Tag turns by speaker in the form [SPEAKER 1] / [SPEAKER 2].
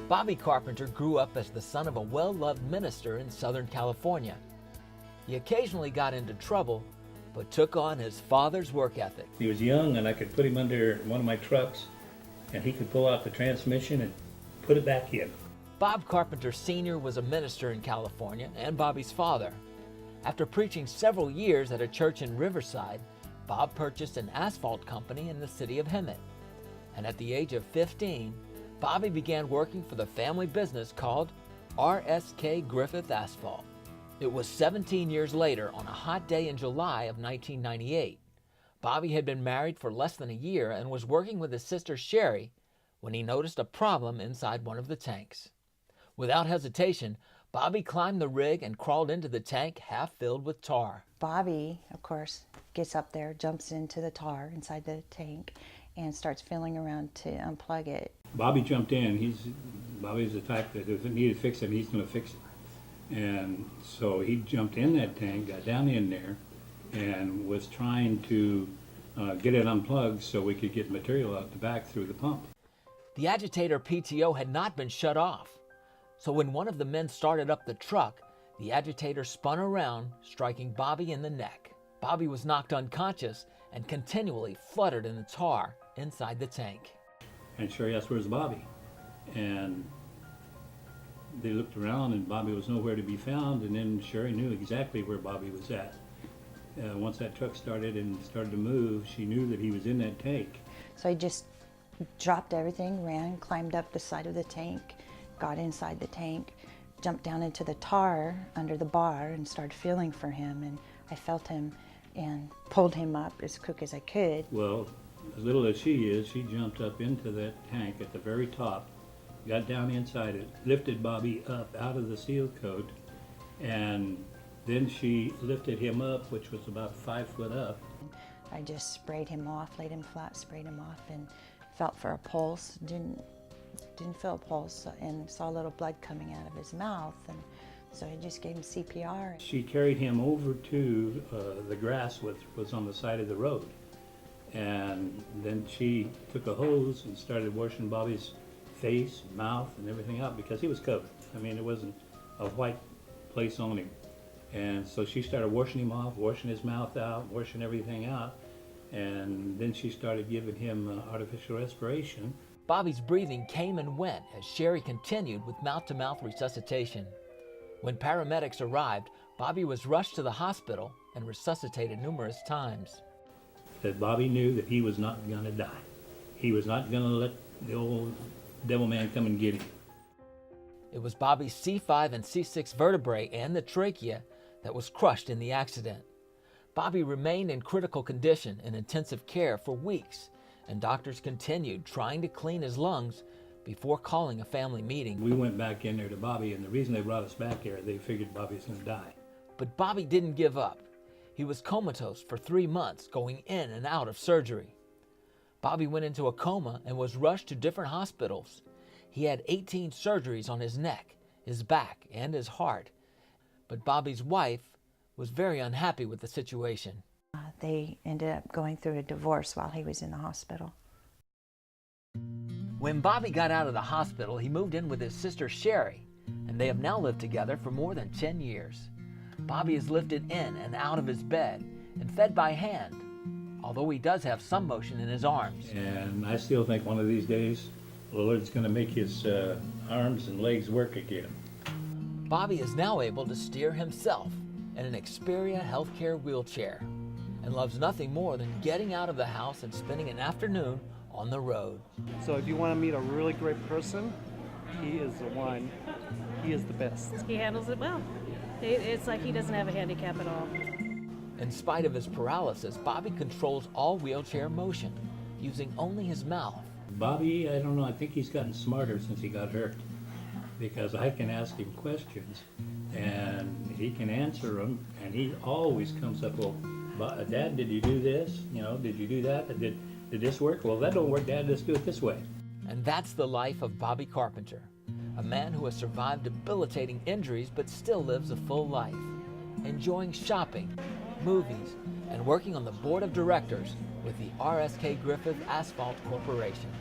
[SPEAKER 1] Bobby Carpenter grew up as the son of a well-loved minister in Southern California. He occasionally got into trouble, but took on his father's work ethic.
[SPEAKER 2] He was young, and I could put him under one of my trucks, and he could pull out the transmission and put it back in.
[SPEAKER 1] Bob Carpenter Sr. was a minister in California and Bobby's father. After preaching several years at a church in Riverside, Bob purchased an asphalt company in the city of Hemet. And at the age of 15, Bobby began working for the family business called R.S.K. Griffith Asphalt. It was 17 years later, on a hot day in July of 1998. Bobby had been married for less than a year and was working with his sister Sherry when he noticed a problem inside one of the tanks. Without hesitation, Bobby climbed the rig and crawled into the tank half filled with tar.
[SPEAKER 3] Bobby, of course, gets up there, jumps into the tar inside the tank, and starts feeling around to unplug it.
[SPEAKER 2] Bobby jumped in. Bobby's the type that if it needed fixing, he's going to fix it. And so he jumped in that tank, got down in there, and was trying to get it unplugged so we could get material out the back through the pump.
[SPEAKER 1] The agitator PTO had not been shut off, so when one of the men started up the truck, the agitator spun around, striking Bobby in the neck. Bobby was knocked unconscious and continually fluttered in the tar inside the tank.
[SPEAKER 2] And Sherry asked, "Where's Bobby?" And they looked around, and Bobby was nowhere to be found, and then Sherry knew exactly where Bobby was at. Once that truck started to move, she knew that he was in that tank.
[SPEAKER 3] So I just dropped everything, ran, climbed up the side of the tank, got inside the tank, jumped down into the tar under the bar and started feeling for him, and I felt him and pulled him up as quick as I could.
[SPEAKER 2] Well, as little as she is, she jumped up into that tank at the very top, got down inside it, lifted Bobby up out of the seal coat, and then she lifted him up, which was about 5 foot up.
[SPEAKER 3] I just sprayed him off, laid him flat, sprayed him off, and felt for a pulse. Didn't feel a pulse, and saw a little blood coming out of his mouth, and so I just gave him CPR.
[SPEAKER 2] She carried him over to the grass which was on the side of the road, and then she took a hose and started washing Bobby's face, mouth, and everything out because he was covered. I mean, it wasn't a white place on him. And so she started washing him off, washing his mouth out, washing everything out, and then she started giving him artificial respiration.
[SPEAKER 1] Bobby's breathing came and went as Sherry continued with mouth-to-mouth resuscitation. When paramedics arrived, Bobby was rushed to the hospital and resuscitated numerous times.
[SPEAKER 2] That Bobby knew that he was not going to die. He was not going to let the old devil man come and get him.
[SPEAKER 1] It was Bobby's C5 and C6 vertebrae and the trachea that was crushed in the accident. Bobby remained in critical condition in intensive care for weeks, and doctors continued trying to clean his lungs before calling a family meeting.
[SPEAKER 2] We went back in there to Bobby, and the reason they brought us back here, they figured Bobby was going to die.
[SPEAKER 1] But Bobby didn't give up. He was comatose for 3 months, going in and out of surgery. Bobby went into a coma and was rushed to different hospitals. He had 18 surgeries on his neck, his back, and his heart. But Bobby's wife was very unhappy with the situation.
[SPEAKER 3] They ended up going through a divorce while he was in the hospital.
[SPEAKER 1] When Bobby got out of the hospital, he moved in with his sister Sherry, and they have now lived together for more than 10 years. Bobby is lifted in and out of his bed and fed by hand, although he does have some motion in his arms.
[SPEAKER 2] And I still think one of these days, the Lord's going to make his arms and legs work again.
[SPEAKER 1] Bobby is now able to steer himself in an Xperia healthcare wheelchair and loves nothing more than getting out of the house and spending an afternoon on the road.
[SPEAKER 4] So if you want to meet a really great person, he is the one. He is the best.
[SPEAKER 5] He handles it well. It's like he doesn't have a handicap at all.
[SPEAKER 1] In spite of his paralysis, Bobby controls all wheelchair motion, using only his mouth.
[SPEAKER 2] Bobby, I don't know, I think he's gotten smarter since he got hurt, because I can ask him questions and he can answer them, and he always comes up, well, Dad, did you do this? You know, did you do that? Did this work? Well, that don't work, Dad, let's do it this way.
[SPEAKER 1] And that's the life of Bobby Carpenter, a man who has survived debilitating injuries but still lives a full life, enjoying shopping, movies, and working on the board of directors with the R.S.K. Griffith Asphalt Corporation.